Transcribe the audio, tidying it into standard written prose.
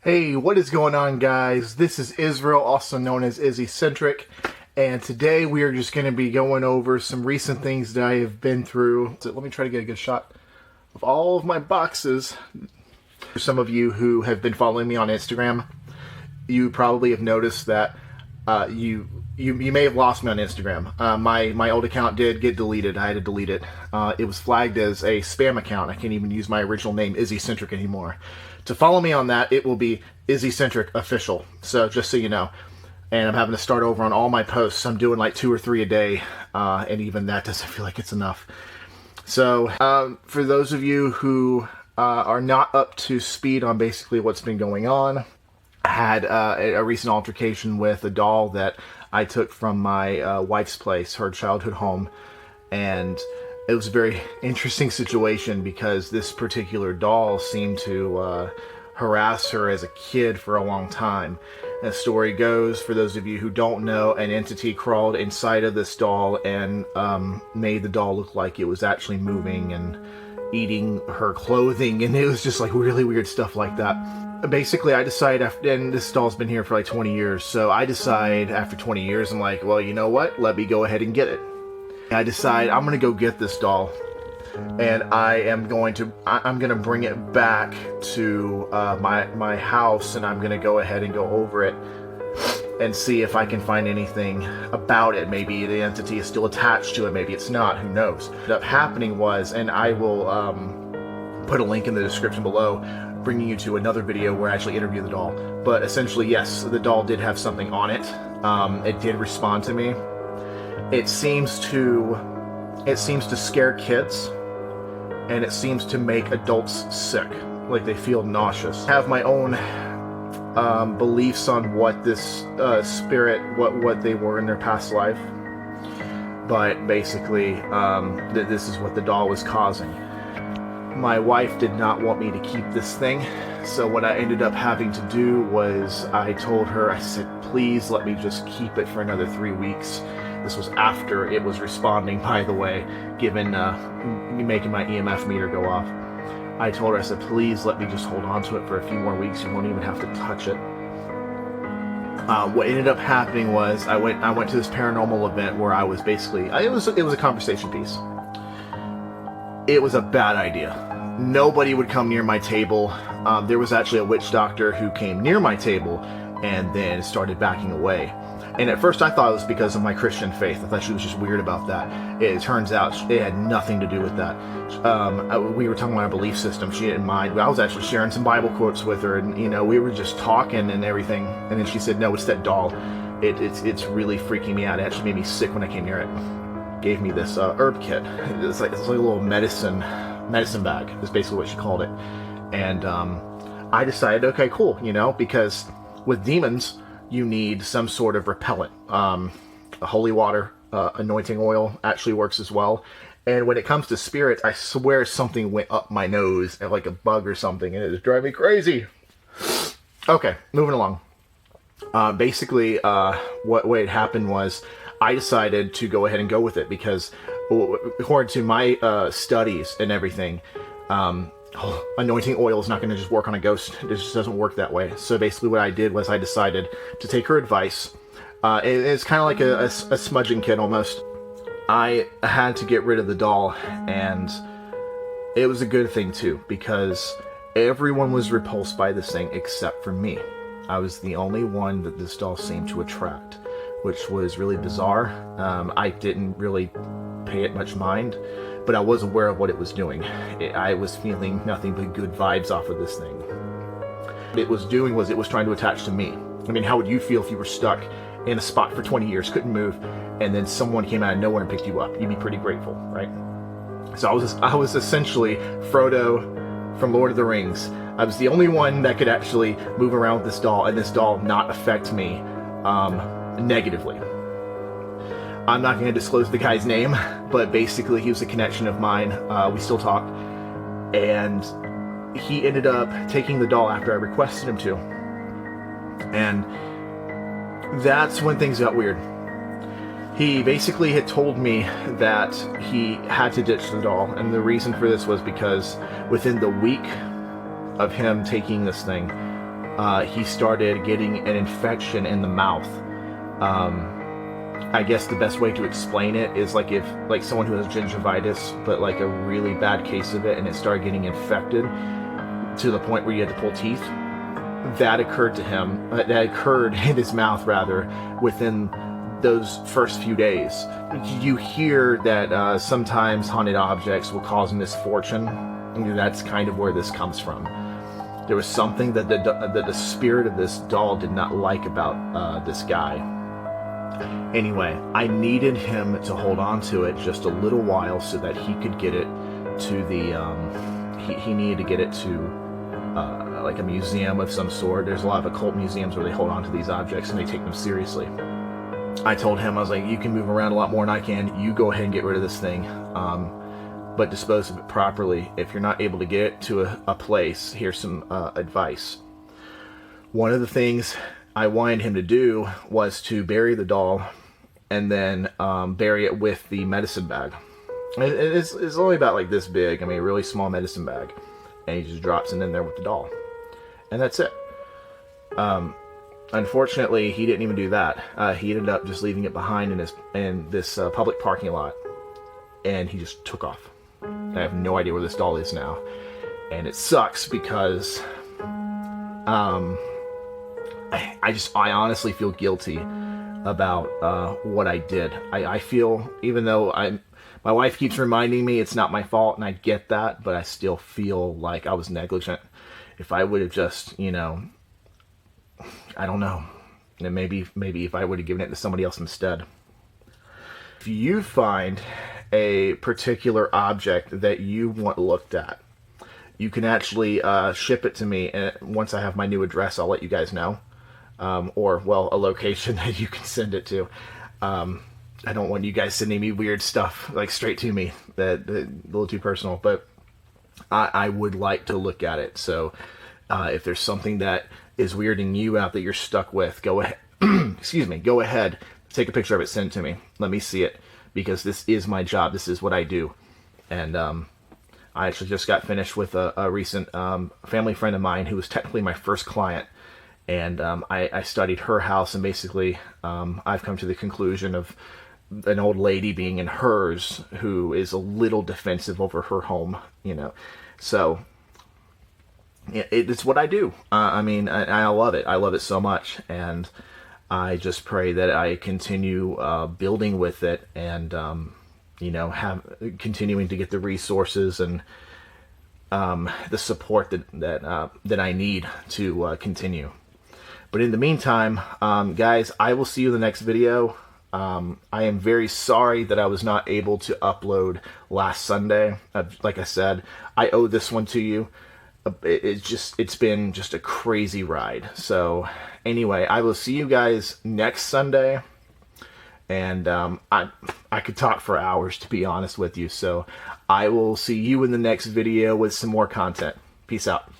Hey, what is going on, guys? This is Israel, also known as Izzy-Centric, and today we are just going to be going over some recent things that I have been through. So let me try to get a good shot of all of my boxes. For some of you who have been following me on Instagram, you probably have noticed that you may have lost me on Instagram. My old account did get deleted. I had to delete it. It was flagged as a spam account. I can't even use my original name, Izzy-Centric, anymore. To follow me on that, it will be Izzy-Centric Official. So just so you know. And I'm having to start over on all my posts. I'm doing like 2 or 3 a day, and even that doesn't feel like it's enough. So for those of you who are not up to speed on basically what's been going on, I had a recent altercation with a doll that I took from my wife's place, her childhood home, and it was a very interesting situation because this particular doll seemed to harass her as a kid for a long time. And the story goes, for those of you who don't know, an entity crawled inside of this doll and made the doll look like it was actually moving and eating her clothing, and it was just like really weird stuff like that. Basically, I decide after, and this doll's been here for like 20 years, so I decide after 20 years, I'm like, well, you know what? Let me go ahead and get it. I decide I'm gonna go get this doll, and I'm gonna bring it back to my house, and I'm gonna go ahead and go over it and see if I can find anything about it. Maybe the entity is still attached to it, maybe it's not, who knows. What ended up happening was, and I will put a link in the description below, bringing you to another video where I actually interview the doll. But essentially, yes, the doll did have something on it. It did respond to me. It seems to scare kids, and it seems to make adults sick, like they feel nauseous. I have my own beliefs on what this spirit, what they were in their past life, but basically this is what the doll was causing. My wife did not want me to keep this thing, so what I ended up having to do was I told her, I said, please let me just keep it for another 3 weeks. This was after it was responding, by the way, given making my EMF meter go off. I told her, I said, please let me just hold on to it for a few more weeks. You won't even have to touch it. What ended up happening was I went to this paranormal event where I was basically, it was a conversation piece. It was a bad idea. Nobody would come near my table. There was actually a witch doctor who came near my table and then started backing away. And at first I thought it was because of my Christian faith. I thought she was just weird about that. It turns out it had nothing to do with that. We were talking about our belief system. She didn't mind. I was actually sharing some Bible quotes with her, and we were just talking and everything. And then she said, no, it's that doll. It's really freaking me out. It actually made me sick when I came near it. Gave me this herb kit. It's like a little medicine bag. Is basically what she called it. And I decided, okay, cool, because with demons, you need some sort of repellent. Holy water, anointing oil actually works as well. And when it comes to spirits, I swear something went up my nose, like a bug or something, and it was driving me crazy. Okay, moving along. Basically, what had happened was I decided to go ahead and go with it because, according to my studies and everything, anointing oil is not going to just work on a ghost. It just doesn't work that way. So basically what I did was I decided to take her advice. It's kind of like a smudging kit almost. I had to get rid of the doll, and it was a good thing too, because everyone was repulsed by this thing except for me. I was the only one that this doll seemed to attract, which was really bizarre. I didn't really pay it much mind, but I was aware of what it was doing. I was feeling nothing but good vibes off of this thing. What it was doing was it was trying to attach to me. I mean, how would you feel if you were stuck in a spot for 20 years, couldn't move, and then someone came out of nowhere and picked you up? You'd be pretty grateful, right? So I was essentially Frodo from Lord of the Rings. I was the only one that could actually move around with this doll, and this doll not affect me negatively. I'm not going to disclose the guy's name, but basically he was a connection of mine. We still talk. And he ended up taking the doll after I requested him to. And that's when things got weird. He basically had told me that he had to ditch the doll, and the reason for this was because within the week of him taking this thing, he started getting an infection in the mouth. I guess the best way to explain it is like if someone who has gingivitis, but like a really bad case of it, and it started getting infected to the point where you had to pull teeth. That occurred to him. That occurred in his mouth, rather, within those first few days. You hear that sometimes haunted objects will cause misfortune. And that's kind of where this comes from. There was something that the spirit of this doll did not like about this guy. Anyway, I needed him to hold on to it just a little while so that he could get it to the, he needed to get it to like a museum of some sort. There's a lot of occult museums where they hold on to these objects and they take them seriously. I told him, I was like, you can move around a lot more than I can. You go ahead and get rid of this thing. But dispose of it properly. If you're not able to get it to a place, here's some advice. One of the things I wanted him to do was to bury the doll and then bury it with the medicine bag. It's only about like this big. I mean, a really small medicine bag. And he just drops it in there with the doll. And that's it. Unfortunately, he didn't even do that. He ended up just leaving it behind in this public parking lot. And he just took off. I have no idea where this doll is now. And it sucks because I honestly feel guilty about what I did. I feel, even though my wife keeps reminding me it's not my fault, and I get that, but I still feel like I was negligent. If I would have just, you know, I don't know, and maybe if I would have given it to somebody else instead. If you find a particular object that you want looked at, you can actually ship it to me, and once I have my new address, I'll let you guys know. Or, well, a location that you can send it to. I don't want you guys sending me weird stuff, like, straight to me. That a little too personal, but I would like to look at it. So, if there's something that is weirding you out that you're stuck with, go ahead, excuse me, go ahead, take a picture of it, send it to me. Let me see it, because this is my job. This is what I do. And, I actually just got finished with a recent family friend of mine who was technically my first client. And I studied her house, and basically I've come to the conclusion of an old lady being in hers who is a little defensive over her home, you know. So it's what I do. I mean, I love it. I love it so much. And I just pray that I continue building with it, and you know, continuing to get the resources and the support that I need to continue. But in the meantime, guys, I will see you in the next video. I am very sorry that I was not able to upload last Sunday. Like I said, I owe this one to you. It's been just a crazy ride. So anyway, I will see you guys next Sunday. And I could talk for hours, to be honest with you. So I will see you in the next video with some more content. Peace out.